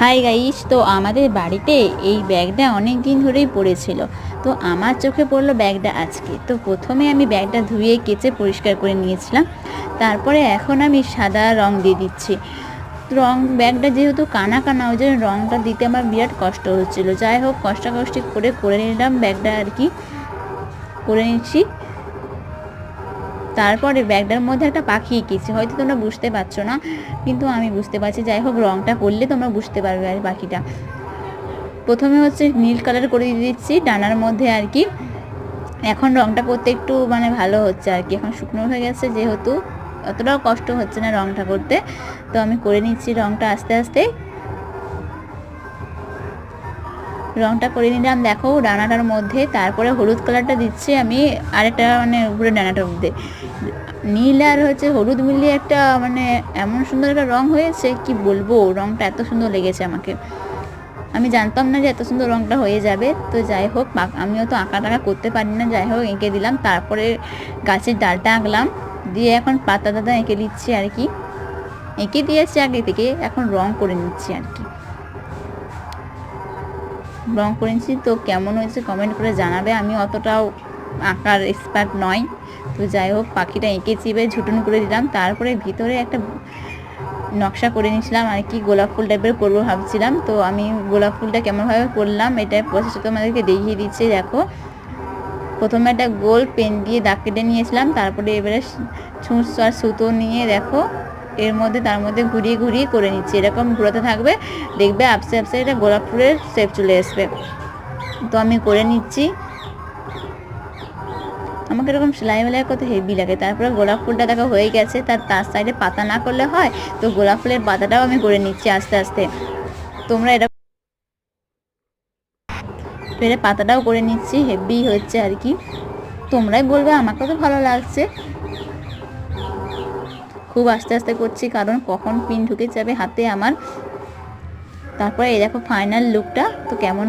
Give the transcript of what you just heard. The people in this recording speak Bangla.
হাই গাইস, তো আমাদের বাড়িতে এই ব্যাগটা অনেক দিন ধরেই পড়েছিল। তো আমার চোখে পড়লো ব্যাগটা আজকে। তো প্রথমে আমি ব্যাগটা ধুয়ে কেচে পরিষ্কার করে নিয়েছিলাম। তারপরে এখন আমি সাদা রং দিয়ে দিচ্ছি। ব্যাগটা যেহেতু কানা কানা, ওই জন্য রংটা দিতে আমার বিরাট কষ্ট হচ্ছিলো। যাই হোক, কষ্টাকষ্টি করে নিলাম ব্যাগটা আর কি করে নিচ্ছি। তারপরে ব্যাগটার মধ্যে একটা পাখি এঁকেছি, হয়তো তোমরা বুঝতে পারছো না, কিন্তু আমি বুঝতে পারছি। যাই হোক, রংটা করলে তোমরা বুঝতে পারবে আর পাখিটা। প্রথমে হচ্ছে নীল কালার করে দিয়ে দিচ্ছি ডানার মধ্যে আর কি। এখন রংটা করতে একটু ভালো হচ্ছে আর কি, এখন শুকনো হয়ে গেছে যেহেতু অতটাও কষ্ট হচ্ছে না রংটা করতে। তো আমি করে নিচ্ছি রংটা আস্তে আস্তে। রংটা করে নিলাম দেখো ডানাটার মধ্যে। তারপরে হলুদ কালারটা দিচ্ছি আমি আরেকটা উপরে ডানাটার মধ্যে। নীল আর হচ্ছে হলুদ মিলিয়ে একটা এমন সুন্দর একটা রং হয়েছে, কি বলবো, রংটা এত সুন্দর লেগেছে আমাকে। আমি জানতাম না যে এত সুন্দর রংটা হয়ে যাবে। তো যাই হোক, আমিও তো আঁকা টাকা করতে পারি না, যাই হোক এঁকে দিলাম। তারপরে গাছের ডালটা আঁকলাম, দিয়ে এখন পাতা টাতা এঁকে দিচ্ছি আর কি। এঁকে দিয়েছি আগে থেকে, এখন রং করে নিচ্ছি আর কি। রং করে নিচ্ছি, তো কেমন হয়েছে কমেন্ট করে জানাবে। আমি অতটাও আঁকার এক্সপার্ট নয়। তো যাই হোক, পাখিটা এঁকে চিবে ঝুটুন করে দিলাম। তারপরে ভিতরে একটা নকশা করে নিয়েছিলাম আর কি, গোলাপ ফুল টাইপের করবো ভাবছিলাম। তো আমি গোলাপ ফুলটা কেমনভাবে করলাম এটা প্রসেসটা তোমাদেরকে দেখিয়ে দিচ্ছি দেখো। প্রথমে একটা গোল পেন দিয়ে দাগ কেটে নিয়েছিলাম, তারপরে এবারে ছুঁচ আর সুতো নিয়ে দেখো এর মধ্যে তার মধ্যে ঘুরিয়ে ঘুরিয়ে করে নিচ্ছি। এরকম ঘোরাতে থাকবে, দেখবে আপসে আপসে এটা গোলাপ ফুলের শেপ চলে আসবে। তো আমি করে নিচ্ছি। আমাকে এরকম সেলাই মেলাই করতে হেভি লাগে। তারপরে গোলাপ ফুলটা দেখো হয়ে গেছে, তার সাইডে পাতা না করলে হয়, তো গোলাপ ফুলের পাতাটাও আমি করে নিচ্ছি আস্তে আস্তে। তোমরা এটা ফেরে পাতাটাও করে নিচ্ছি, হেভি হচ্ছে আর কি। তোমরাই বলবে, আমাকেও তো ভালো লাগছে। খুব আস্তে আস্তে করছি, কারণ কখন পিন ঢুকে যাবে হাতে আমার। তারপরে এই দেখো ফাইনাল লুকটা, তো কেমন হয়েছে